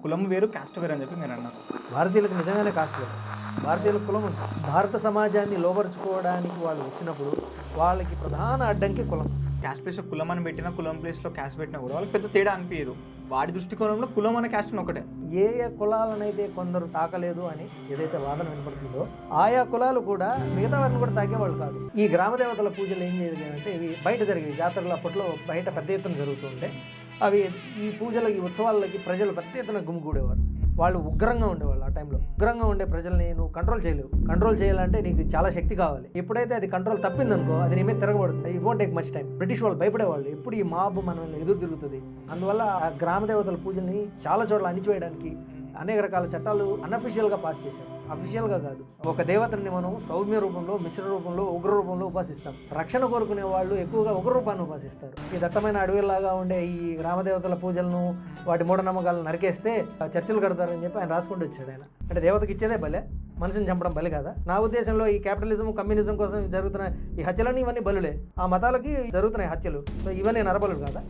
కులం వేరు క్యాస్ట్ వేరు అని చెప్పి మీరు అన్నారు. భారతీయులకు నిజంగానే కాస్ట్ లేదు. భారతీయులకు కులం ఉంది. భారత సమాజాన్ని లోపరుచుకోవడానికి వాళ్ళు వచ్చినప్పుడు వాళ్ళకి ప్రధాన అడ్డంకి కులం. క్యాస్ట్ ప్లేస్లో కులం అని పెట్టినా, కులం ప్లేస్లో క్యాస్ట్ పెట్టినా కూడా వాళ్ళకి పెద్ద తేడా అనిపించదు. వాడి దృష్టికోణంలో కులం అనే క్యాస్ట్ ఒకటే. ఏ ఏ కులాలనైతే కొందరు తాకలేదు అని ఏదైతే వాదన వినపడుతుందో ఆయా కులాలు కూడా మిగతా వారిని కూడా తాకేవాళ్ళు కాదు. ఈ గ్రామ దేవతల పూజలు ఏం జరిగాయంటే ఇవి బయట జరిగేవి. జాతరలు అప్పట్లో బయట పెద్ద ఎత్తున జరుగుతుంటే అవి ఈ పూజలు ఈ ఉత్సవాలకి ప్రజలు పెద్ద ఎత్తున గుమిగూడేవారు. వాళ్ళు ఉగ్రంగా ఉండేవాళ్ళు. ఆ టైంలో ఉగ్రంగా ఉండే ప్రజల్ని నువ్వు కంట్రోల్ చేయలేవు. కంట్రోల్ చేయాలంటే నీకు చాలా శక్తి కావాలి. ఎప్పుడైతే అది కంట్రోల్ తప్పిందనుకో అది నీ మీద తిరగబడుతుంది. It won't take much time. British వాళ్ళు భయపడేవాళ్ళు ఎప్పుడు ఈ మాబ్ మనం ఎదురు తిరుగుతుంది. అందువల్ల ఆ గ్రామ దేవతల పూజల్ని చాలా చోట్ల అణిచివేయడానికి అనేక రకాల చట్టాలు అన్అఫీషియల్గా పాస్ చేశారు. అఫీషియల్గా కాదు. ఒక దేవతని మనం సౌమ్య రూపంలో, మిశ్ర రూపంలో, ఉగ్ర రూపంలో ఉపాసిస్తాం. రక్షణ కోరుకునే వాళ్ళు ఎక్కువగా ఉగ్ర రూపాన్ని ఉపాసిస్తారు. ఈ దట్టమైన అడవిలాగా ఉండే ఈ గ్రామదేవతల పూజలను, వాటి మూఢనమ్మకాలను నరికేస్తే చర్చలు కడతారని చెప్పి ఆయన రాసుకుంటూ వచ్చాడు. ఆయన అంటే దేవతకి ఇచ్చేదే బలే, మనిషిని చంపడం బలి కదా. నా ఉద్దేశంలో ఈ క్యాపిటలిజం, కమ్యూనిజం కోసం జరుగుతున్న ఈ హత్యలన్నీ ఇవన్నీ బలులే. ఆ మతాలకి జరుగుతున్నాయి హత్యలు. సో ఇవన్నీ నరబలులు కాదా?